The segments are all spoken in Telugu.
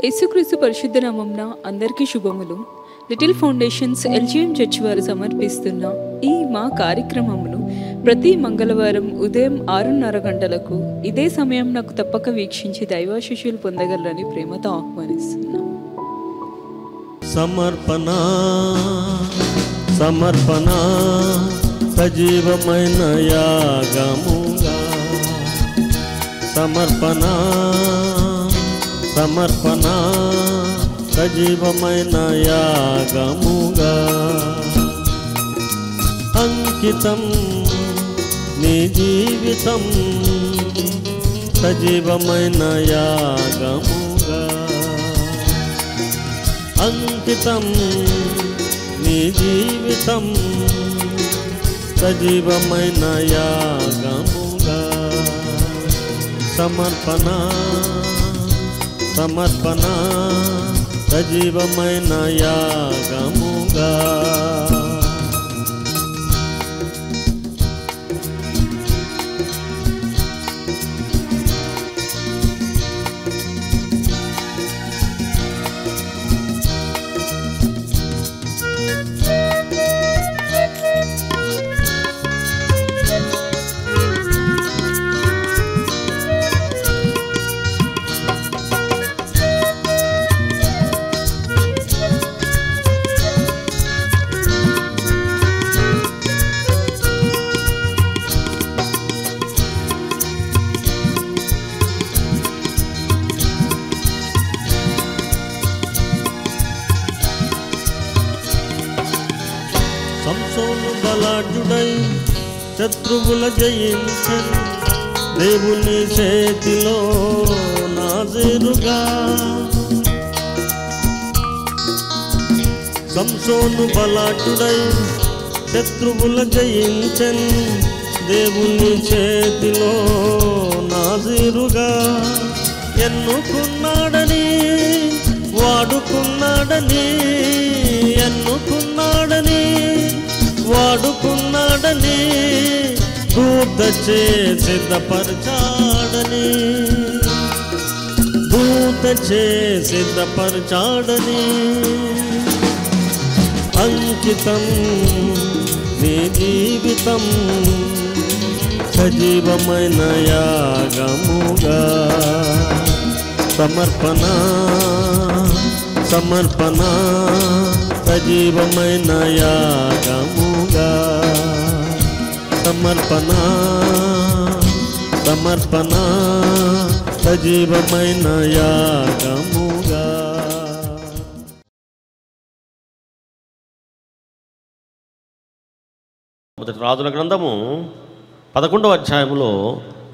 యేసుక్రీస్తు పరిశుద్ధ నామమున అందరికీ శుభములు. లిటిల్ ఫౌండేషన్స్ ఎల్జీఎం చర్చ్ వారు సమర్పిస్తున్న ఈ మా కార్యక్రమమును ప్రతి మంగళవారం ఉదయం 6:30 గంటలకు ఇదే సమయం నాకు తప్పక వీక్షించి దైవాశీస్సులు పొందగలరని ప్రేమతో ఆహ్వానిస్తున్నాం. సమర్పణ సమర్పణ సజీవమైన యాగముగా, సమర్పణ సమర్పణ సజీవమైన యాగముగా, అంకితం నీ జీవితం సజీవమైన యాగముగా, అంకితం నీ జీవితం సజీవమైన యాగముగా, సమర్పణ సమర్పణ సజీవమైన యాగముగా. సంసోను బలాఢ్యుడై శత్రువుల జయించెను, దేవుని చేతిలో నాజీరుగా. సంసోను బలాఢ్యుడై శత్రువుల జయించెను, దేవుని చేతిలో నాజీరుగా. ఎన్నుకున్నాడని వాడుకున్నాడని, ఎన్నుకున్నాడని వాడుకున్నాడని, దూత చేసి సిద్ధపరచాడని, దూత చేసి సిద్ధపరచాడని, అంకితం నీ జీవితం సజీవమైన యాగముగా, సమర్పణ సమర్పణ సజీవమైన యాగముగా, సమర్పణ సమర్పణ సజీవమైన యాగముగా. మొదటి రాజుల గ్రంథము 11వ అధ్యాయంలో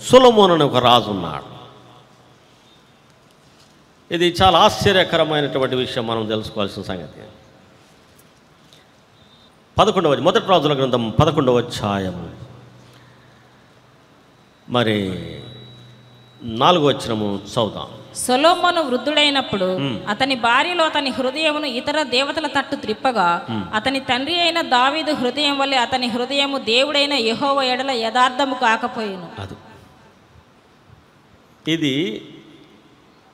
సొలొమోను అనే ఒక రాజు ఉన్నాడు. ఇది చాలా ఆశ్చర్యకరమైనటువంటి విషయం, మనం తెలుసుకోవాల్సిన సంగతి. మొదటి రాజుల గ్రంథం 11వ అధ్యాయము మరి 4వ వచనము చదువుదాం. సొలొమోను వృద్ధుడైనప్పుడు అతని భార్యలో అతని హృదయమును ఇతర దేవతల తట్టు త్రిప్పగా, అతని తండ్రి అయిన దావీదు హృదయం వల్లే అతని హృదయము దేవుడైన యెహోవా ఎడల యథార్థము కాకపోయెను. అది ఇది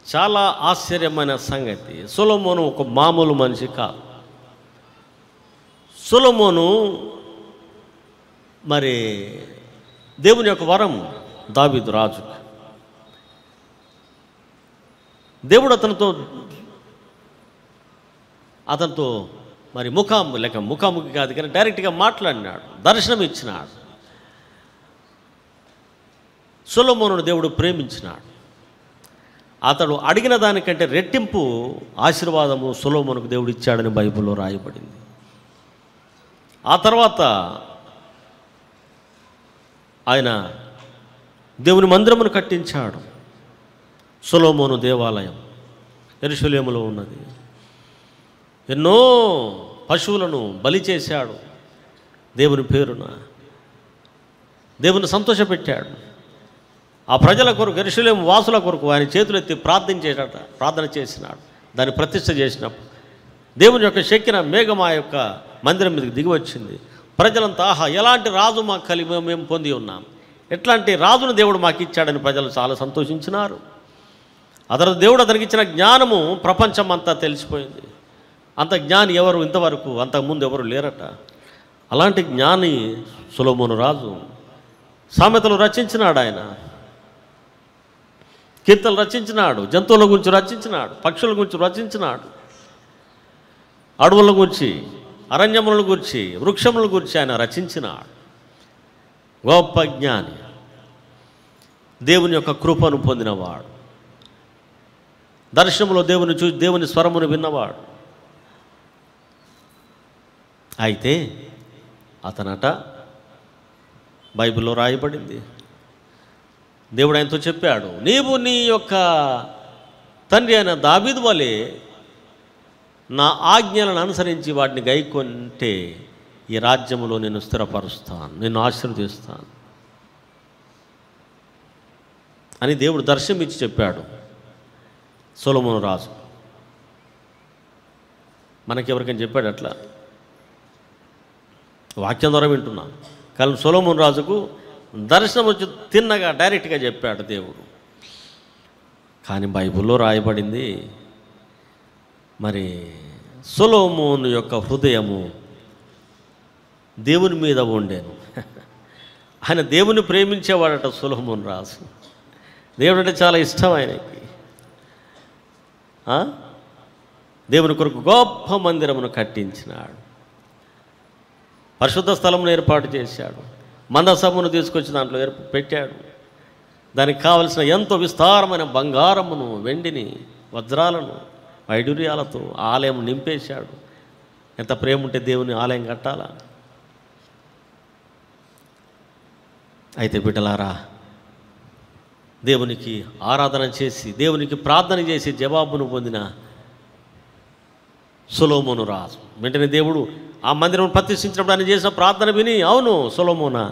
చాలా ఆశ్చర్యమైన సంగతి. సొలొమోను ఒక మామూలు మనిషి కాదు. సొలొమోను మరి దేవుని యొక్క వరం దావీదు రాజు. దేవుడు అతనితో మరి ముఖాముఖి కాదు కానీ డైరెక్ట్గా మాట్లాడినాడు, దర్శనం ఇచ్చినాడు. సొలొమోనును దేవుడు ప్రేమించినాడు. అతడు అడిగిన దానికంటే రెట్టింపు ఆశీర్వాదము సొలొమోనుకు దేవుడు ఇచ్చాడని బైబిల్లో రాయబడింది. ఆ తర్వాత ఆయన దేవుని మందిరమును కట్టించాడు. సొలొమోను దేవాలయం యెరూషలేములో ఉన్నది. ఎన్నో పశువులను బలి చేశాడు దేవుని పేరున, దేవుని సంతోషపెట్టాడు. ఆ ప్రజల కొరకు, యెరూషలేము వాసుల కొరకు ఆయన చేతులెత్తి ప్రార్థన చేసినాడు. దాన్ని ప్రతిష్ఠ చేసినప్పుడు దేవుని యొక్క శక్తిన మేఘం ఆ యొక్క మందిరం మీదకి దిగి వచ్చింది. ప్రజలంతా ఆహా ఎలాంటి రాజు మాకు కలిగి మేము పొంది ఉన్నాం, ఎట్లాంటి రాజును దేవుడు మాకు ఇచ్చాడని ప్రజలు చాలా సంతోషించినారు. అతను దేవుడు అతనికి ఇచ్చిన జ్ఞానము ప్రపంచం అంతా తెలిసిపోయింది. అంత జ్ఞాని ఎవరు ఇంతవరకు అంతకుముందు ఎవరు లేరట. అలాంటి జ్ఞాని సొలొమోను రాజు. సామెతలు రచించినాడు, ఆయన కీర్తనలు రచించినాడు, జంతువుల గురించి రచించినాడు, పక్షుల గురించి రచించినాడు, అడవుల గురించి, అరణ్యముల గురించి, వృక్షముల గురించి ఆయన రచించినాడు. గొప్ప జ్ఞాని, దేవుని యొక్క కృపను పొందినవాడు, దర్శనంలో దేవుని చూసి దేవుని స్వరమును విన్నవాడు. అయితే అతనట బైబిల్లో రాయబడింది, దేవుడు ఆయనతో చెప్పాడు, నీవు నీ యొక్క తండ్రి అయిన దావీదు వలె నా ఆజ్ఞలను అనుసరించి వాటిని గైకొంటే ఈ రాజ్యములో నేను స్థిరపరుస్తాను, నిన్ను ఆశీర్వదిస్తాను అని దేవుడు దర్శనం ఇచ్చి చెప్పాడు సొలొమోను రాజు. మనకెవరికైనా చెప్పాడు అట్లా? వాక్యం ద్వారా వింటున్నాం, కానీ సొలొమోను రాజుకు దర్శనం వచ్చి తిన్నగా డైరెక్ట్గా చెప్పాడు దేవుడు. కానీ బైబిల్లో రాయబడింది, మరి సొలొమోను యొక్క హృదయము దేవుని మీద ఉండేను. ఆయన దేవుని ప్రేమించేవాడట సొలొమోను రాజు. దేవుడు అంటే చాలా ఇష్టం ఆయనకి. దేవుని కొరకు గొప్ప మందిరమును కట్టించినాడు, పరిశుద్ధ స్థలమును ఏర్పాటు చేశాడు, మందసమును తీసుకొచ్చి దాంట్లో పెట్టాడు. దానికి కావలసిన ఎంతో విస్తారమైన బంగారమును, వెండిని, వజ్రాలను, వైడూర్యాలతో ఆలయం నింపేశాడు. ఎంత ప్రేమ ఉంటే దేవుని ఆలయం కట్టాలా? అయితే బిడ్డలారా, దేవునికి ఆరాధన చేసి, దేవునికి ప్రార్థన చేసి జవాబును పొందిన సొలొమోను రాజు వెంటనే దేవుడు ఆ మందిరం ప్రతిష్ఠించినప్పుడు ఆయన చేసిన ప్రార్థన విని, అవును సొలొమోనా,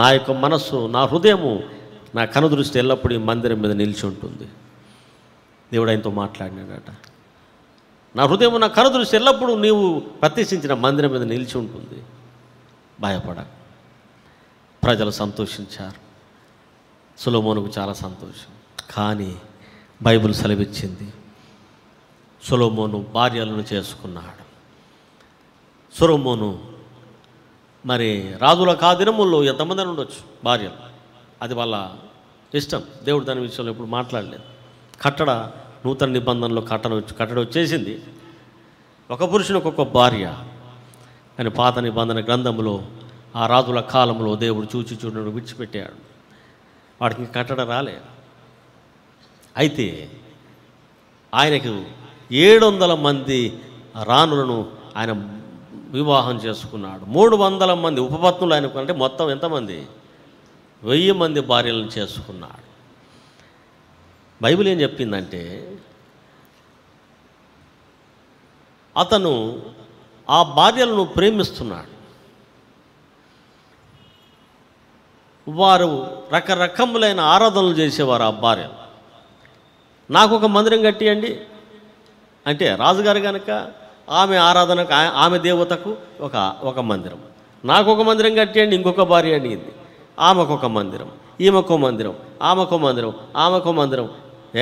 నా యొక్క మనస్సు, నా హృదయము, నా కనుదృష్టి ఎల్లప్పుడూ ఈ మందిరం మీద నిలిచి ఉంటుంది. దేవుడు ఆయనతో మాట్లాడినాడట, నా హృదయం, నా కనుదృష్టి ఎల్లప్పుడూ నీవు ప్రతిష్ఠించిన మందిరం మీద నిలిచి ఉంటుంది, భయపడ. ప్రజలు సంతోషించారు, సొలొమోనుకు చాలా సంతోషం. కానీ బైబిల్ సెలవిచ్చింది, సొలొమోను భార్యలను చేసుకున్నాడు. సొలొమోను మరి రాజుల దినముల్లో ఎంతమంది ఉండొచ్చు భార్యలు, అది వాళ్ళ ఇష్టం. దేవుడు దాని విషయంలో ఎప్పుడు మాట్లాడలేదు. నూతన నిబంధనలో కట్టడ వచ్చేసింది, ఒక పురుషునికి ఒక భార్య అని పాత నిబంధన గ్రంథంలో ఆ రాజుల కాలంలో దేవుడు చూడడం విడిచిపెట్టాడు. వాడికి కట్టడ రాలే. అయితే ఆయనకు 700 మంది రాణులను ఆయన వివాహం చేసుకున్నాడు. 300 మంది ఉపపత్నులు ఆయనకు, అంటే మొత్తం ఎంతమంది? 1000 మంది భార్యలను చేసుకున్నాడు. బైబిల్ ఏం చెప్పిందంటే, అతను ఆ భార్యలను ప్రేమిస్తున్నాడు. వారు రకరకములైన ఆరాధనలు చేసేవారు. ఆ భార్య, నాకు ఒక మందిరం కట్టియండి అంటే, రాజుగారు కనుక ఆమె ఆరాధనకు, ఆమె దేవతకు ఒక మందిరం, నాకు ఒక మందిరం కట్టియండి, ఇంకొక భార్య అడిగింది, ఆమెకు ఒక మందిరం, ఈమెకో మందిరం, ఆమెకో మందిరం, ఆమెకో మందిరం.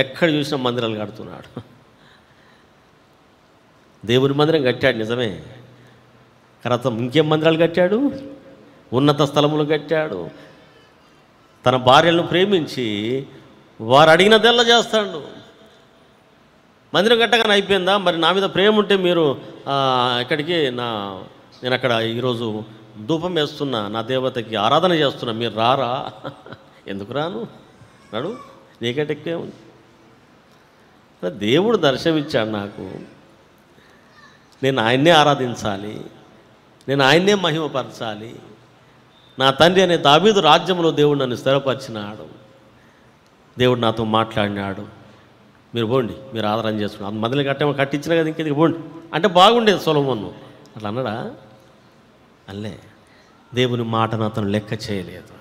ఎక్కడ చూసినా మందిరాలు కడుతున్నాడు. దేవుని మందిరం కట్టాడు నిజమే, తర్వాత ఇంకేం మందిరాలు కట్టాడు? ఉన్నత స్థలములు కట్టాడు. తన భార్యలను ప్రేమించి వారు అడిగినదెల్లా చేస్తాడు. మందిరం కట్టగానే అయిపోయిందా? మరి నా మీద ప్రేమ ఉంటే మీరు ఇక్కడికి నేను అక్కడ ఈరోజు ధూపం వేస్తున్నా, నా దేవతకి ఆరాధన చేస్తున్నా, మీరు రారా? ఎందుకు రాను? నడు, నీకెటెక్కే ఉంది. దేవుడు దర్శనమిచ్చాడు నాకు, నేను ఆయన్నే ఆరాధించాలి, నేను ఆయన్నే మహిమపరచాలి. నా తండ్రి అనే దావీదు రాజ్యంలో దేవుడు నన్ను స్థిరపరిచినాడు. దేవుడు నాతో మాట్లాడినాడు, మీరు పోండి, మీరు ఆదరణ చేసుకున్నారు, మందిని కట్టించిన కదా, ఇంకెందుకు పోండి అంటే బాగుండేది సొలొమోను. అట్లా అన్నాడా? అల్లే. దేవుని మాటను అతను లెక్క చేయలేదు.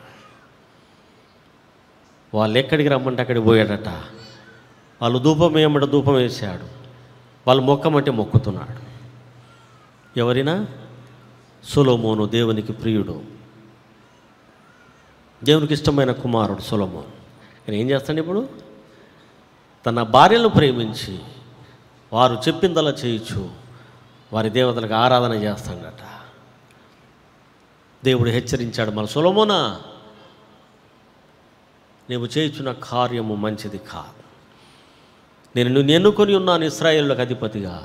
వాళ్ళు ఎక్కడికి రమ్మంటే అక్కడికి పోయాడట. వాళ్ళు ధూపం వేయమంటే ధూపం వేసాడు, వాళ్ళు మొక్కమంటే మొక్కుతున్నాడు. ఎవరైనా? సొలొమోను దేవునికి ప్రియుడు, దేవునికి ఇష్టమైన కుమారుడు సొలొమోను. కానీ ఏం చేస్తాడు ఇప్పుడు? తన భార్యను ప్రేమించి వారు చెప్పిందలా చేయొచ్చు వారి దేవతలకు ఆరాధన చేస్తాడట. దేవుడు హెచ్చరించాడు, మన సొలొమోనా, నీవు చేయుచున్న కార్యము మంచిది కాదు. నేను నిన్ను ఎన్నుకొని ఉన్నాను ఇశ్రాయేలులకు అధిపతిగా,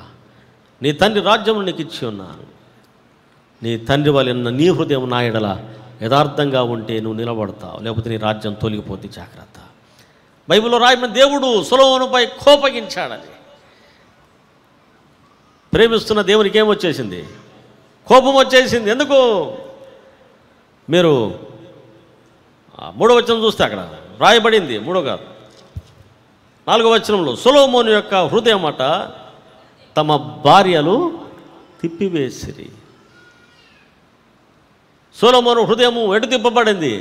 నీ తండ్రి రాజ్యము నీకు ఇచ్చి ఉన్నాను. నీ తండ్రి వలన నీ హృదయం నా ఎడల యథార్థంగా ఉంటే నువ్వు నిలబడతావు, లేకపోతే నీ రాజ్యం తొలగిపోతే జాగ్రత్త. బైబిల్లో రాయబడిన దేవుడు సొలొమోనుపై కోపగించాడని. ప్రేమిస్తున్న దేవునికి ఏమొచ్చేసింది? కోపం వచ్చేసింది. ఎందుకు? మీరు 3వ వచనం చూస్తే అక్కడ రాయబడింది, 3 కాదు 4వ వచనంలో, సొలొమోను యొక్క హృదయం అట తమ భార్యలు తిప్పివేసిరి. సొలొమోను హృదయము ఎటు తిప్పబడింది?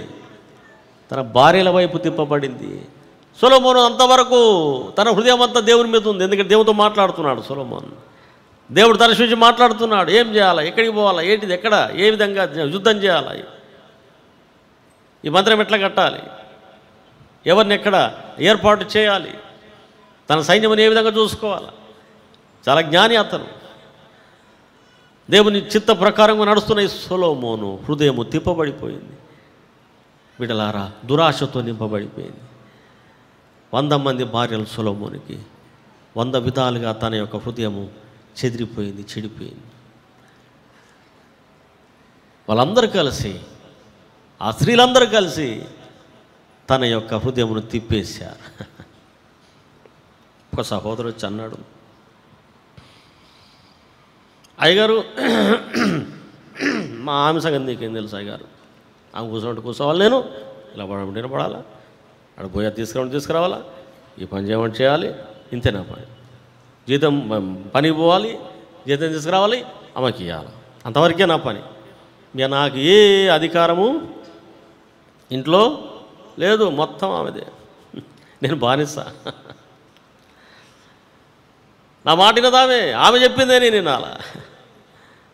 తన భార్యల వైపు తిప్పబడింది. సొలొమోను అంతవరకు తన హృదయం అంతా దేవుని మీద ఉంది. ఎందుకంటే దేవునితో మాట్లాడుతున్నాడు సొలొమోను. దేవుడు తరచుంచి మాట్లాడుతున్నాడు. ఏం చేయాలా, ఎక్కడికి పోవాలా, ఏంటిది, ఎక్కడ, ఏ విధంగా యుద్ధం చేయాలా, ఈ మంత్రం ఎట్లా కట్టాలి, ఎవరిని ఎక్కడ ఏర్పాటు చేయాలి, తన సైన్యముని ఏ విధంగా చూసుకోవాలా. చాలా జ్ఞాని అతను. దేవుని చిత్త ప్రకారంగా నడుస్తున్న ఈ సొలొమోను హృదయము తిప్పబడిపోయింది. బిడ్డలారా, దురాశతో నింపబడిపోయింది. 100 మంది భార్యలు సొలొమోనుకి 100 విధాలుగా తన యొక్క హృదయము చెదిరిపోయింది, చెడిపోయింది. వాళ్ళందరూ కలిసి, ఆ స్త్రీలందరూ కలిసి తన యొక్క హృదయమును తిప్పేశారు. ఒక సహోదరుడు వచ్చి అన్నాడు, అయ్యగారు, మా ఆమె సంగతి నీకేం తెలుసు అయ్యగారు, ఆమె కూర్చోవాలి, నేను ఇలా పడమంటే పడాలా, అక్కడ పోయా తీసుకురావాలా, ఈ పని చేయమంటే చేయాలి, ఇంతే నా పని. జీతం పనికి పోవాలి, జీతం తీసుకురావాలి, ఆమెకి ఇవ్వాలి, అంతవరకే నా పని. ఇక నాకు ఏ అధికారము ఇంట్లో లేదు, మొత్తం ఆమెదే, నేను బానిసా. నా మాట వినదామే, ఆమె చెప్పిందే నేను వినాలా.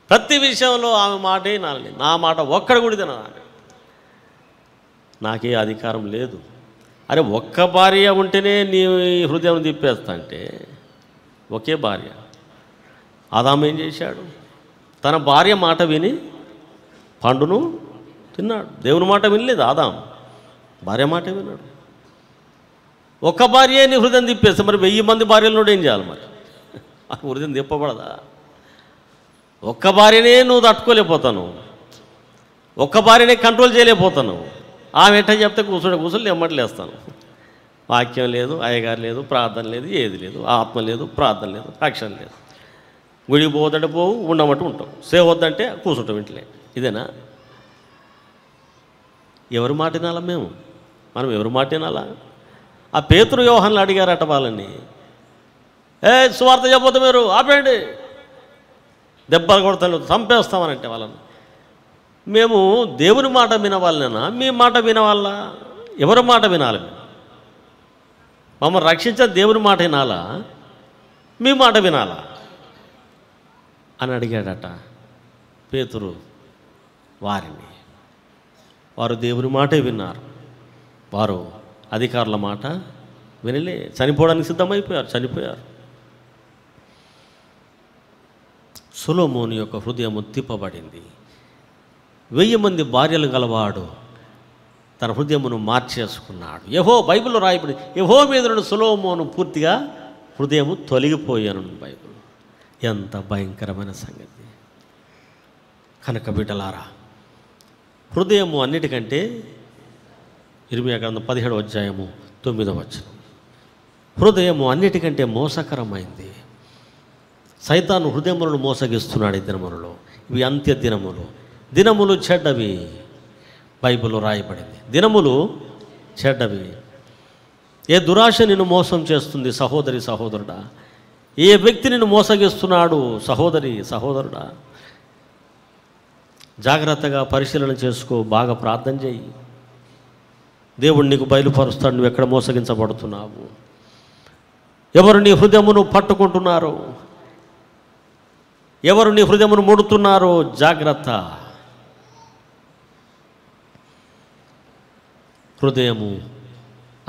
ప్రతి విషయంలో ఆమె మాటే వినాలి, నా మాట ఒక్కడ కూడా తినాలి. నాకే అధికారం లేదు. అరే, ఒక్క భార్య ఉంటేనే నీ హృదయం తిప్పేస్తా అంటే, ఒకే భార్య. ఆదాము ఏం చేశాడు? తన భార్య మాట విని పండును తిన్నాడు. దేవుని మాట వినలేదు ఆదాము, భార్య మాట విన్నాడు. ఒక్క భార్య నీ హృదయం తిప్పేస్తే మరి 1000 మంది భార్యలను ఏం చేయాలి? మరి ఆ హృదయం తిప్పబడదా? ఒక్క భార్యనే నువ్వు తట్టుకోలేకపోతాను, ఒక్క భార్యనే కంట్రోల్ చేయలేకపోతాను. ఆమె ఎట్ట చెప్తే కూర్చొని ఎమ్మట్లేస్తాను. వాక్యం లేదు, అయ్యగారు లేదు, ప్రార్థన లేదు, ఏది లేదు, ఆత్మ లేదు, ప్రార్థన లేదు, రక్షణ లేదు. గుడికి పోవద్దంటే పోవు, ఉండమంటే ఉంటాం, సేవ వద్దంటే కూర్చుంటాం ఇంట్లో. ఇదేనా? ఎవరి మాట వినాలా మనం ఎవరి మాట వినాలా? ఆ పేతురు యోహాన్లు అడిగారట వాళ్ళని, సువార్త చెప్పొద్దు, మీరు ఆపేయండి, దెబ్బలు కొడతాను, చంపేస్తామనంటే వాళ్ళని. మేము దేవుని మాట వినవాళ్ళనా, మీ మాట వినవాళ్ళా? ఎవరి మాట వినాలి? మమ్మల్ని రక్షించే దేవుని మాట వినాలా, మీ మాట వినాలా అని అడిగాడట పేతురు వారిని. వారు దేవుని మాటే విన్నారు, వారు అధికారుల మాట వినలే, చనిపోవడానికి సిద్ధమైపోయారు, చనిపోయారు. సొలొమోను యొక్క హృదయము తిప్పబడింది. 1000 మంది భార్యలు గలవాడు తన హృదయమును మార్చేసుకున్నాడు. బైబిల్లో రాయబడి యెహో మీద నుండి సొలొమోను పూర్తిగా హృదయము తొలగిపోయాను. బైబిల్ ఎంత భయంకరమైన సంగతి. కనుక బిడ్డలారా, హృదయము అన్నిటికంటే ఇర్మియా గ్రంథం 17వ అధ్యాయము 9వ వచనం, హృదయము అన్నిటికంటే మోసకరమైంది. సైతాను హృదయములను మోసగిస్తున్నాడు ఈ దినములలో. ఇవి అంత్య దినములు, దినములు చెడ్డవి. బైబిల్లో రాయబడింది, దినములు చెడ్డవి. ఏ దురాశ నిన్ను మోసం చేస్తుంది సహోదరి, సహోదరుడా? ఏ వ్యక్తి నిన్ను మోసగిస్తున్నాడు సహోదరి, సహోదరుడా? జాగ్రత్తగా పరిశీలన చేసుకో, బాగా ప్రార్థన చేయి. దేవుడు నీకు బయలుపరుస్తాడు నువ్వు ఎక్కడ మోసగించబడుతున్నావు, ఎవరు నీ హృదయమును పట్టుకుంటున్నారో, ఎవరు నీ హృదయమును ముడుతున్నారో. జాగ్రత్త. హృదయము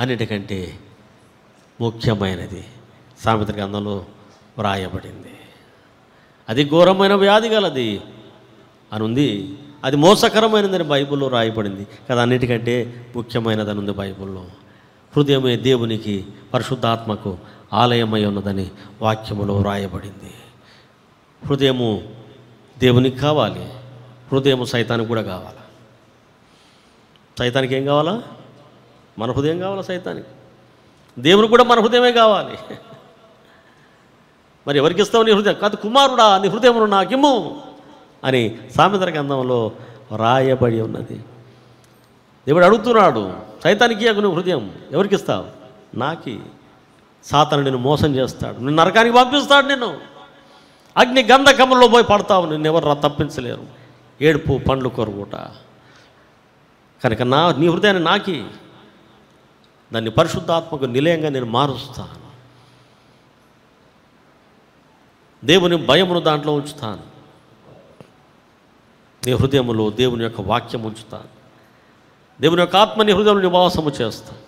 అన్నిటికంటే ముఖ్యమైనది. సామెతల గ్రంథంలో వ్రాయబడింది. అది ఘోరమైన వ్యాధి గలది అని ఉంది. అది మోసకరమైనదని బైబిల్లో రాయబడింది కదా. అన్నిటికంటే ముఖ్యమైనదని ఉంది బైబిల్లో. హృదయమే దేవునికి పరిశుద్ధాత్మకు ఆలయమై ఉన్నదని వాక్యములో వ్రాయబడింది. హృదయము దేవునికి కావాలి, హృదయము సైతానికి కూడా కావాలి. సైతానికి ఏం కావాలా? మన హృదయం కావాలా సైతానికి. దేవునికి కూడా మన హృదయమే కావాలి. మరి ఎవరికి ఇస్తావు నీ హృదయం? కాదు, కుమారుడా నీ హృదయమును నాకిమ్ము అని సామెతల గ్రంథంలో రాయబడి ఉన్నది. దేవుడు అడుగుతున్నాడు, సైతానికి ఇయ్యకు నువ్వు హృదయం. ఎవరికి ఇస్తావు? నాకి. సాతాను నిన్ను మోసం చేస్తాడు, నిన్ను నరకానికి పంపిస్తాడు, నిన్ను అగ్ని గంధకములో పోయి పడతావు, నిన్నెవరు తప్పించలేరు. ఏడుపు పండ్లు కొరుగుట. కనుక నీ హృదయాన్ని నాకి, దాన్ని పరిశుద్ధాత్మకు నిలయంగా నేను మారుస్తాను. దేవుని భయమును దాంట్లో ఉంచుతాను. నీ హృదయములో దేవుని యొక్క వాక్యం ఉంచుతాను. దేవుని యొక్క ఆత్మని హృదయంలో నివాసము చేస్తాను.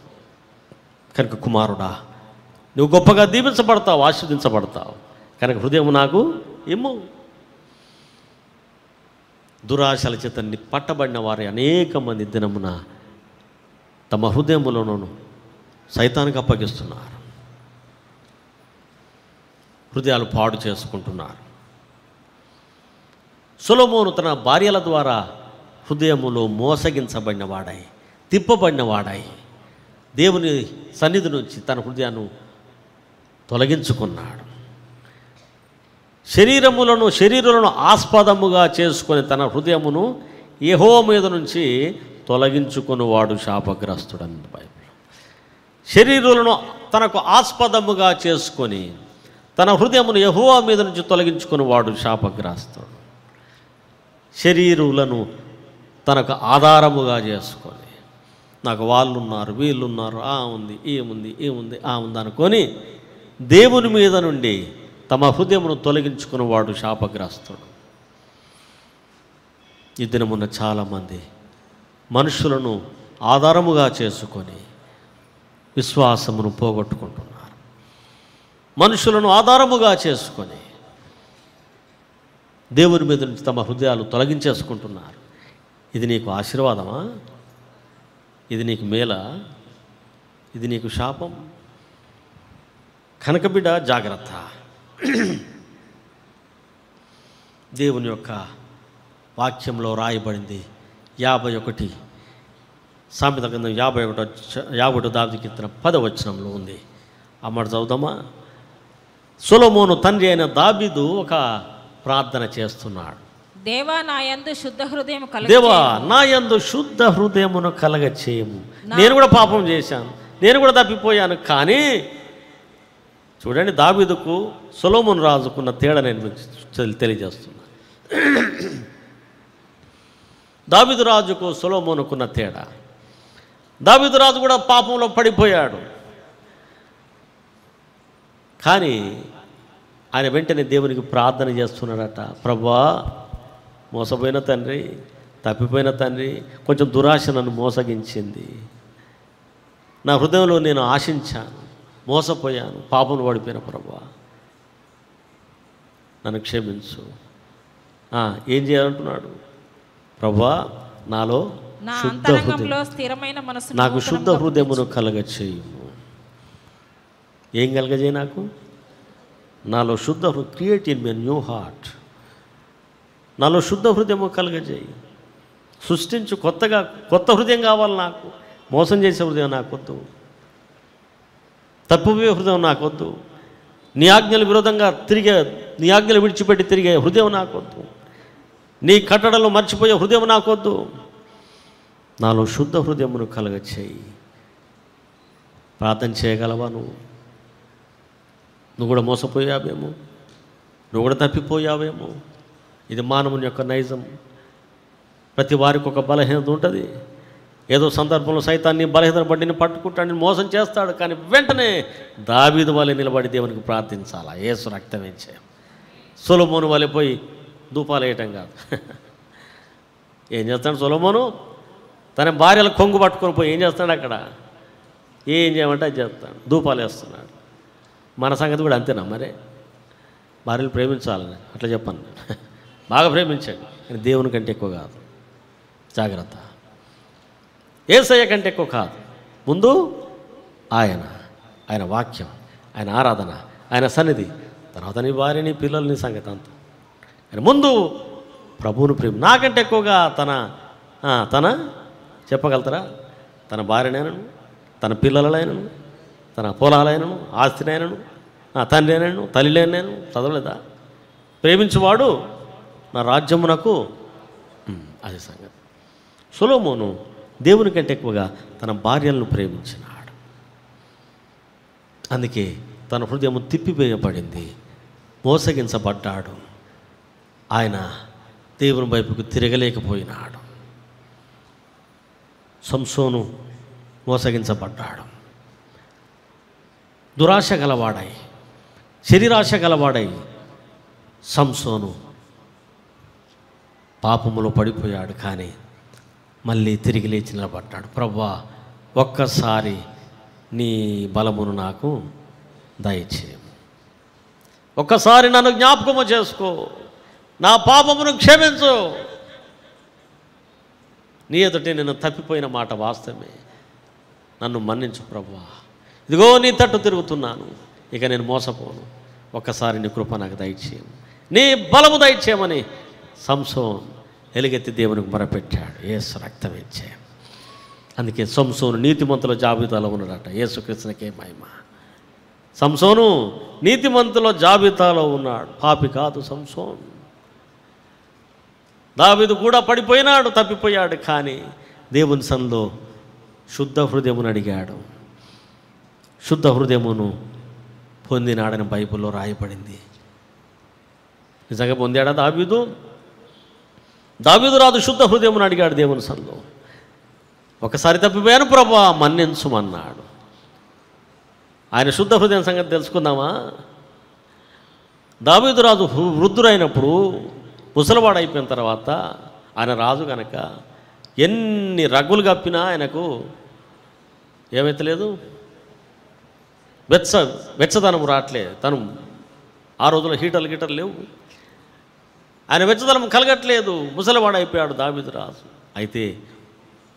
కనుక కుమారుడా, నువ్వు గొప్పగా దీవించబడతావు, ఆశీర్వదించబడతావు. కనుక హృదయం నాకు ఇమ్ము. దురాశల చేత పట్టబడిన వారి అనేక మంది దినమున తమ హృదయములను సైతానికి అప్పగిస్తున్నారు. హృదయాలు పాడు చేసుకుంటున్నారు. సొలొమోను తన భార్యల ద్వారా హృదయములో మోసగించబడిన వాడై, తిప్పబడిన వాడై, దేవుని సన్నిధి నుంచి తన హృదయాన్ని తొలగించుకున్నాడు. శరీరులను ఆస్పదముగా చేసుకొని తన హృదయమును యెహోవా మీద నుంచి తొలగించుకునేవాడు శాపగ్రస్తుడని బైబిల్. శరీరులను తనకు ఆస్పదముగా చేసుకొని తన హృదయమును యెహోవా మీద నుంచి తొలగించుకునేవాడు శాపగ్రస్తుడు. శరీరులను తనకు ఆధారముగా చేసుకొని, నాకు వాళ్ళు ఉన్నారు, వీళ్ళు ఉన్నారు, ఆ ఉంది, ఏముంది, ఏముంది, ఆ ఉంది అనుకొని దేవుని మీద నుండి తమ హృదయమును తొలగించుకునేవాడు శాపగ్రస్తుడు. ఈ దినమున్న చాలామంది మనుషులను ఆధారముగా చేసుకొని విశ్వాసమును పోగొట్టుకుంటున్నారు. మనుషులను ఆధారముగా చేసుకొని దేవుని మీద నుంచి తమ హృదయాలు తొలగించేసుకుంటున్నారు. ఇది నీకు ఆశీర్వాదమా? ఇది నీకు మేలా? ఇది నీకు శాపం? కనుక బిడ్డ జాగ్రత్త. దేవుని యొక్క వాక్యంలో రాయబడింది 51 సామెతల గ్రంథం 51 దావీదు కీర్తన 10వ వచనంలో ఉంది. అమ్మడు చదువుదామా? సొలొమోను తండ్రి అయిన దావీదు ఒక ప్రార్థన చేస్తున్నాడు. దేవా నా యందు శుద్ధ హృదయం దేవా నా యందు శుద్ధ హృదయమును కలగ చేయము. నేను కూడా పాపం చేశాను, నేను కూడా తప్పిపోయాను. కానీ చూడండి, దావీదుకు సొలొమోను రాజుకున్న తేడా నేను తెలియజేస్తున్నా. దావీదు రాజుకు సొలొమోనుకున్న తేడా. దావీదు రాజు కూడా పాపంలో పడిపోయాడు. కానీ ఆయన వెంటనే దేవునికి ప్రార్థన చేస్తున్నాడట. ప్రభువా, మోసపోయిన తండ్రి, తప్పిపోయిన తండ్రి, కొంచెం దురాశ నన్ను మోసగించింది. నా హృదయంలో నేను ఆశించాను, మోసపోయాను, పాపను పడిపోయిన ప్రభువా, నన్ను క్షమించు. ఏం చేయాలంటున్నాడు? ప్రభువా, నాలో శుద్ధ హృదయం, నాకు శుద్ధ హృదయమును కలగ చేయుము. ఏం కలగజేయి? నాలో శుద్ధ create in me new heart. నాలో శుద్ధ హృదయము కలగజేయి, సృష్టించు. కొత్త హృదయం కావాలి నాకు. మోసం చేసే హృదయం నాకొద్దు, తప్పిపోయే హృదయం నాకొద్దు, నీ ఆజ్ఞలు విరోధంగా నీ ఆజ్ఞలు విడిచిపెట్టి తిరిగే హృదయం నాకొద్దు, నీ కట్టడలు మర్చిపోయే హృదయం నాకొద్దు. నాలో శుద్ధ హృదయమును కలగచేయి. ప్రార్థన చేయగలవా? నువ్వు కూడా మోసపోయావేమో, నువ్వు కూడా తప్పిపోయావేమో. ఇది మానవుని యొక్క నైజం. ప్రతి వారికి ఒక బలహీనత ఉంటుంది. ఏదో సందర్భంలో సైతాన్ని బలహీనత పడిని పట్టుకుంటాడని మోసం చేస్తాడు. కానీ వెంటనే దావీదు వలె నిలబడి దేవునికి ప్రార్థించాలా. యేసు రక్తం ఇచ్చే. సొలొమోను వలె పోయి ధూపాలు వేయటం కాదు. ఏం చేస్తాడు సొలొమోను? తన భార్యల కొంగు పట్టుకొని పోయి ఏం చేస్తాడు? అక్కడ ఏం చేయమంటే అది చేస్తాడు, ధూపాలు వేస్తున్నాడు. మన సంగతి కూడా అంతేనా మరే? భార్యలు ప్రేమించాలని అట్లా చెప్పాను నేను. బాగా ప్రేమించండి, కానీ దేవుని కంటే ఎక్కువ కాదు. జాగ్రత్త. యేసయ్య కంటే ఎక్కువ కాదు. ముందు ఆయన వాక్యం, ఆయన ఆరాధన, ఆయన సన్నిధి, తర్వాత నీ భార్య, నీ పిల్లలు, నీ సంగతి అంతా. ఆయన ముందు ప్రభువును ప్రేమ. నాకంటే ఎక్కువగా తన చెప్పగలుగుతారా? తన భార్యనైనను, తన పిల్లలైనను, తన పొలాలైనను, ఆస్తినైనను, తండ్రి అయినను, తల్లిలేనను చదవలేదా? ప్రేమించువాడు నా రాజ్యమునకు. అదే సంగతి. సొలొమోను దేవుని కంటే ఎక్కువగా తన భార్యలను ప్రేమించినాడు. అందుకే తన హృదయం తిప్పివేయబడింది, మోసగించబడ్డాడు. ఆయన దేవుని వైపుకు తిరగలేకపోయినాడు. సంసోను మోసగించబడ్డాడు. దురాశ గలవాడై, శరీరాశ గలవాడై సంసోను పాపములో పడిపోయాడు. కానీ మళ్ళీ తిరిగి లేచి నిలబడ్డాడు. ప్రభువా, ఒక్కసారి నీ బలమును నాకు దయచేయము, ఒక్కసారి నన్ను జ్ఞాపకము చేసుకో, నా పాపమును క్షమించు. నీ ఎదుట నేను తప్పిపోయిన మాట వాస్తవమే, నన్ను మన్నించు ప్రభువా. ఇదిగో నీ తట్టు తిరుగుతున్నాను, ఇక నేను మోసపోను, ఒక్కసారి నీ కృప నాకు దయచేయము, నీ బలము దయచేయమని సంసోను ఎలుగెత్తి దేవునికి మొరపెట్టాడు. యేసు రక్తం ఇచ్చాం. అందుకే సంసోను నీతిమంతుల జాబితాలో ఉన్నాడట. యేసుక్రీస్తునికే మహిమ. సంసోను నీతిమంతుల జాబితాలో ఉన్నాడు, పాపి కాదు సంసోను. దావీదు కూడా పడిపోయినాడు, తప్పిపోయాడు, కానీ దేవుని సన్నిధిలో శుద్ధ హృదయమును అడిగాడు. శుద్ధ హృదయమును పొందినాడని బైబిల్లో రాయబడింది. నిజంగా పొందాడా దావీదు? దావీదు రాజు శుద్ధ హృదయమును అడిగాడు దేవుని సన్నిధిలో. ఒకసారి తప్పిపోయాను ప్రభువా, మన్నించుమన్నాడు. ఆయన శుద్ధ హృదయం సంగతి తెలుసుకుందామా? దావీదు రాజు వృద్ధుడైనప్పుడు, ముసలివాడు అయిపోయిన తర్వాత, ఆయన రాజు కనుక ఎన్ని రగ్గులు కప్పినా ఆయనకు ఏమైతే లేదు, వెచ్చదనం రావట్లేదు. తను ఆ రోజుల్లో హీటర్లు లేవు, ఆయన వెచ్చదనం కలగట్లేదు. ముసలివాడు అయిపోయాడు దావీదు రాజు. అయితే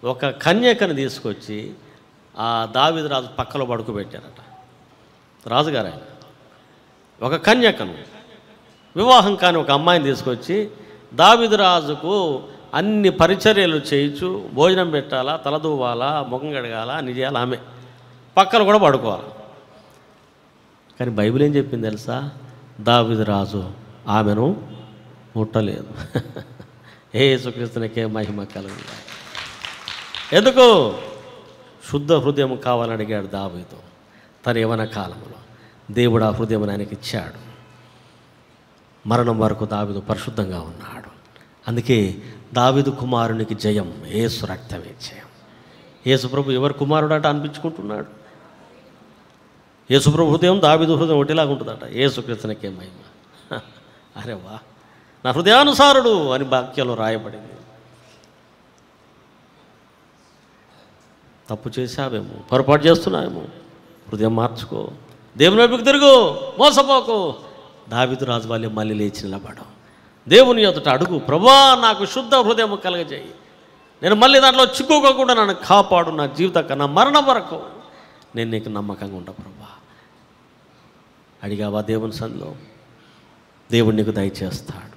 ఒక కన్యకను తీసుకొచ్చి ఆ దావీదు రాజు పక్కలో పడుకోబెట్టారట. రాజుగారు ఆయన ఒక కన్యకను, వివాహం కాని ఒక అమ్మాయిని తీసుకొచ్చి దావీదు రాజుకు అన్ని పరిచర్యలు చేయించు, భోజనం పెట్టాలా, తలదూవాలా, ముఖం కడగాల, అన్ని చేయాలి. ఆమె పక్కన కూడా పడుకోవాలి. కానీ బైబిల్ ఏం చెప్పింది తెలుసా? దావీదు రాజు ఆమెను ముట్టలేదు. యేసుక్రీస్తునికే మహిమ కలుగును. ఎందుకు? శుద్ధ హృదయం కావాలని అడిగాడు దావీదు. తన యవ్వన కాలంలో దేవుడు ఆ హృదయం ఆయనకి ఇచ్చాడు. మరణం వరకు దావీదు పరిశుద్ధంగా ఉన్నాడు. అందుకే దావీదు కుమారునికి జయం, యేసు రక్తమే జయం. యేసు ప్రభు ఎవరు కుమారుడట అనిపించుకుంటున్నాడు. యేసు ప్రభు హృదయం దావీదు హృదయం ఒకటిలాగా ఉంటుందట. యేసుక్రీస్తునికే మహిమ. అరే వా, నా హృదయానుసారుడు అని వాక్యంలో రాయబడింది. తప్పు చేశావేమో, పొరపాటు చేస్తున్నావేమో, హృదయం మార్చుకో, దేవుని వైపుకి తిరుగు, మోసపోకు. దావీదు రాజు వాళ్ళే మళ్ళీ లేచి నిలబడం. దేవుని ఎదుట అడుగు, ప్రభువా నాకు శుద్ధ హృదయం కలగజేయి, నేను మళ్ళీ దాంట్లో చిక్కుకోకుండా నన్ను కాపాడు, నా జీవితం నా మరణం వరకు నేను నీకు నమ్మకంగా ఉంటా ప్రభువా. అడిగావా దేవుని సన్నిధిలో? దేవుడు నీకు దయచేస్తాడు.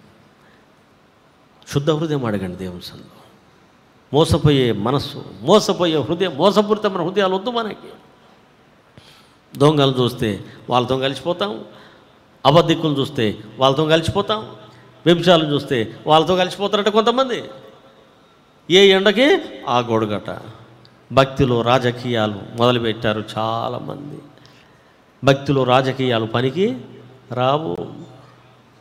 శుద్ధ హృదయం అడగండి దేవుని సన్నిధిలో. మోసపోయే మనస్సు, మోసపోయే హృదయం, మోసపూరితమైన హృదయాలు వద్దు మనకి. దొంగలు చూస్తే వాళ్ళతో కలిసిపోతాం, అబద్ధికులు చూస్తే వాళ్ళతో కలిసిపోతాం, వ్యభిచారులు చూస్తే వాళ్ళతో కలిసిపోతారట కొంతమంది. ఏ ఎండకి ఆ గొడుగట. భక్తిలో రాజకీయాలు మొదలుపెట్టారు చాలామంది. భక్తిలో రాజకీయాలు పనికి రావు.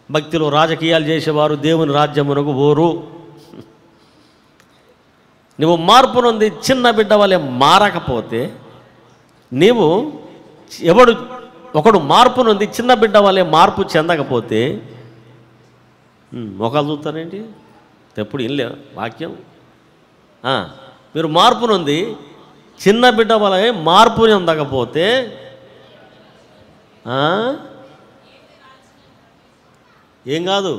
భక్తిలో రాజకీయాలు చేసేవారు దేవుని రాజ్యమునకు పోరు. నువ్వు మార్పు నొంది చిన్న బిడ్డ వలె మారకపోతే, నీవు ఒకడు మార్పు నొంది చిన్న బిడ్డ వలె మార్పు చెందకపోతే మొక్కలు చూస్తారేంటి? ఎప్పుడు ఇల్లే వాక్యం. మీరు మార్పు నొంది చిన్న బిడ్డ వలె మార్పుని అందకపోతే ఏం కాదు,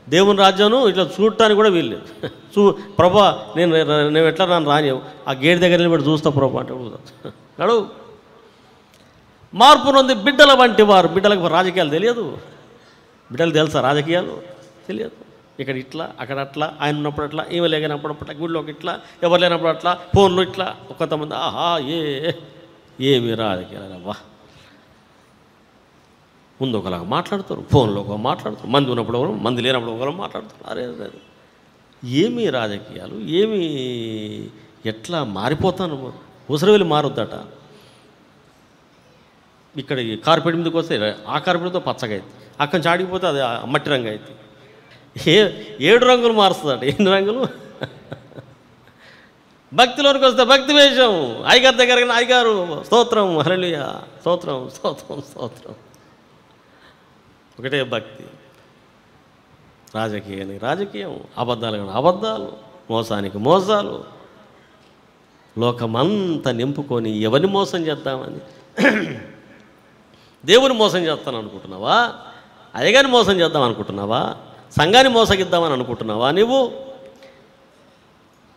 దేవుని రాజ్యాన్ని ఇట్లా చూడటానికి కూడా వీల్లేదు. ప్రభా నేను ఎట్లా నన్ను రానియవు, ఆ గేట్ దగ్గర నిలబడి చూస్తా ప్రభా అంటే నడు. మార్పు నొంది బిడ్డల వంటి వారు. బిడ్డలకు రాజకీయాలు తెలియదు, బిడ్డలు తెలుసా రాజకీయాలు తెలియదు. ఇక్కడ ఇట్లా, అక్కడ అట్లా, ఆయన ఉన్నప్పుడు అట్లా, ఈమె లేనప్పుడు అట్లా, గుడిలోకి ఇట్లా, ఎవరు లేనప్పుడు అట్లా, ఫోన్లో ఇట్లా. కొంతమంది ఆహా ఏమి రాజకీయాలవ్వా, ముందు ఒకలాగా మాట్లాడతారు, ఫోన్లో ఒక మాట్లాడతారు, మంది ఉన్నప్పుడు ఒకరు, మంది లేనప్పుడు ఒకరు మాట్లాడతారు. అరే ఏమి రాజకీయాలు, ఏమి ఎట్లా మారిపోతాను. ఉసరు వెళ్ళి మారుద్దట. ఇక్కడ ఈ కార్పెట్ మీదకి వస్తే ఆ కార్పెట్తో పచ్చగా అవుతుంది, అక్కడి నుంచి ఆడిపోతే అది మట్టి రంగు అవుతుంది. 7 రంగులు మారుస్తుందట. ఎన్ని రంగులు? భక్తిలోనికి వస్తే భక్తి వేషం. అయ్యగారి దగ్గర అయ్యగారు స్తోత్రం, హల్లెలూయా, స్తోత్రం స్తోత్రం స్తోత్రం, ఒకటే భక్తి. రాజకీయం, అబద్ధాలు అబద్ధాలు, మోసానికి మోసాలు. లోకమంతా నింపుకొని ఎవరిని మోసం చేద్దామని. దేవుని మోసం చేస్తాను అనుకుంటున్నావా? అయ్యగారిని మోసం చేద్దాం అనుకుంటున్నావా? సంఘాన్ని మోసగిద్దామని అనుకుంటున్నావా? నువ్వు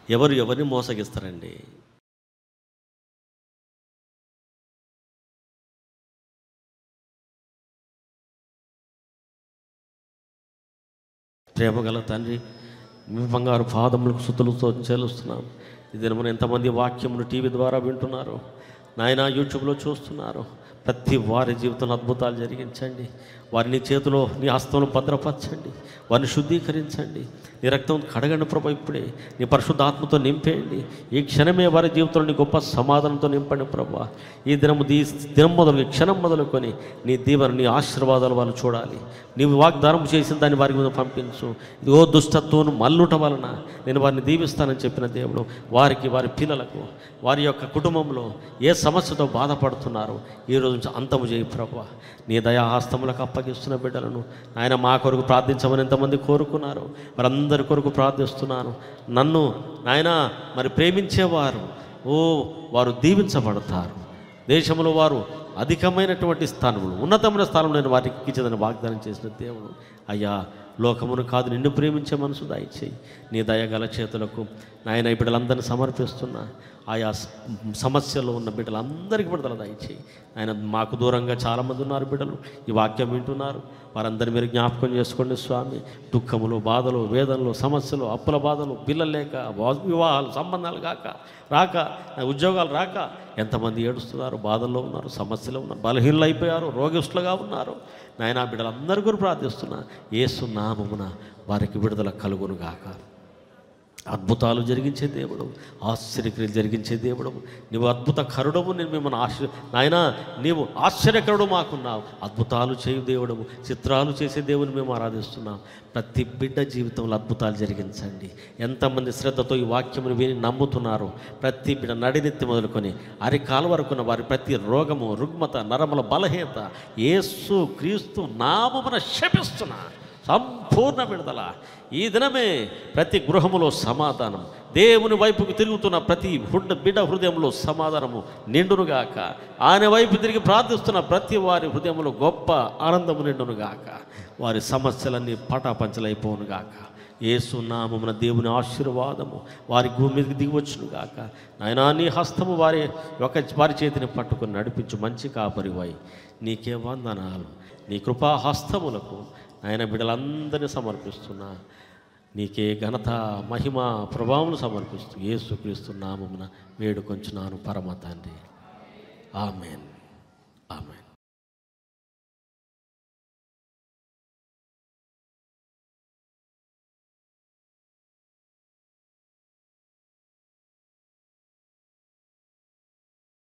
ఎవరిని మోసగిస్తారండి? ప్రేమగల తండ్రి, మీ బంగారు పాదములకు స్తుతులతో చెల్లిస్తున్నాం. ఈ దినమున ఎంతమంది వాక్యమును టీవీ ద్వారా వింటున్నారు నాయన, యూట్యూబ్లో చూస్తున్నారు. ప్రతి వారి జీవితంలో అద్భుతాలు జరిగించండి. వారిని చేతిలో నీ హస్తంలో భద్రపరచండి. వారిని శుద్ధీకరించండి. నీ రక్తం కడగండి ప్రభు. ఇప్పుడే నీ పరిశుద్ధాత్మతో నింపేయండి. ఈ క్షణమే వారి జీవితంలో నీ గొప్ప సమాధానంతో నింపండి ప్రభు. ఈ దినం మొదలు, ఈ క్షణం మొదలుకొని నీ దీవెన, నీ ఆశీర్వాదాలు వాళ్ళు చూడాలి. నీవు వాగ్దానం చేసిన దాన్ని వారి మీద పంపించు. ఇదిగో దుష్టత్వం మల్లుట వలన నేను వారిని దీవిస్తానని చెప్పిన దేవుడు వారికి, వారి పిల్లలకు, వారి యొక్క కుటుంబంలో ఏ సమస్యతో బాధపడుతున్నారో ఈరోజు నుంచి అంతము చేయి ప్రభు. నీ దయాహస్తములకు అప్పగిస్తున్న బిడ్డలను ఆయన మా కొరకు ప్రార్థించమని ఎంతమంది కోరుకున్నారు, వారందరి కొరకు ప్రార్థిస్తున్నాను. నన్ను నాయన మరి ప్రేమించేవారు వారు దీవించబడతారు. దేశంలో వారు అధికమైనటువంటి స్థానములు, ఉన్నతమైన స్థానంలో నేను వారికి ఇచ్చేదని వాగ్దానం చేసిన దేవుడు అయ్యా, లోకమును కాదు నిన్ను ప్రేమించే మనసు దయచేయి. నీ దయగల చేతులకు నాయన ఈ బిడ్డలందరినీ సమర్పిస్తున్నా. ఆయా సమస్యల్లో ఉన్న బిడ్డలందరికీ బిడ్డలు దయచేయి. ఆయన మాకు దూరంగా చాలామంది ఉన్నారు బిడ్డలు, ఈ వాక్యం వింటున్నారు. వారందరూ మీరు జ్ఞాపకం చేసుకోండి స్వామి. దుఃఖములు, బాధలు, వేదనలు, సమస్యలు, అప్పుల బాధలు, పిల్లలు లేక, వివాహాలు, సంబంధాలు రాక, ఉద్యోగాలు రాక ఎంతమంది ఏడుస్తున్నారు, బాధల్లో ఉన్నారు, సమస్యలు ఉన్నారు, బలహీనలు అయిపోయారు, రోగిష్ఠులుగా ఉన్నారు. నాయనా బిడ్డలందరూ కూడా ప్రార్థిస్తున్నా. యేసు నామమున వారికి విడుదల కలుగునుగాక. అద్భుతాలు జరిగించే దేవుడు, ఆశ్చర్యక్రియలు జరిగించే దేవుడు, నీవు అద్భుత కరుడము. నేను మిమ్మల్ని నాయన నీవు ఆశ్చర్యకరుడు మాకున్నావు. అద్భుతాలు చేయు దేవుడము, చిత్రాలు చేసే దేవుని మేము ఆరాధిస్తున్నాం. ప్రతి బిడ్డ జీవితంలో అద్భుతాలు జరిగించండి. ఎంతమంది శ్రద్ధతో ఈ వాక్యమును విని నమ్ముతున్నారు, ప్రతి బిడ్డ నడినెత్తి మొదలుకొని అరికాల వరకున్న వారి ప్రతి రోగము, రుగ్మత, నరముల బలహీనత యేసు క్రీస్తు నామమున శపిస్తున్నా. సంపూర్ణ విడుదల ఈ దినమే. ప్రతి గృహములో సమాధానం, దేవుని వైపుకు తిరుగుతున్న ప్రతి బిడ్డ హృదయంలో సమాధానము నిండునుగాక. ఆయన వైపు తిరిగి ప్రార్థిస్తున్న ప్రతి వారి హృదయంలో గొప్ప ఆనందము నిండునుగాక. వారి సమస్యలన్నీ పటాపంచలైపోనుగాక. యేసు నామమున దేవుని ఆశీర్వాదము వారి భూమి మీదకి దిగివచ్చునుగాక. నాయనా నీ హస్తము వారి చేతిని పట్టుకొని నడిపించు మంచి కాపరివై. నీకే వందనాలు. నీ కృపా హస్తములకు ఆయన బిడ్డలందరినీ సమర్పిస్తున్నా. నీకే ఘనత, మహిమ, ప్రభావం సమర్పిస్తూ యేసుక్రీస్తు నామమున వేడుకొంచున్నాను పరమ తండ్రి. Amen, amen.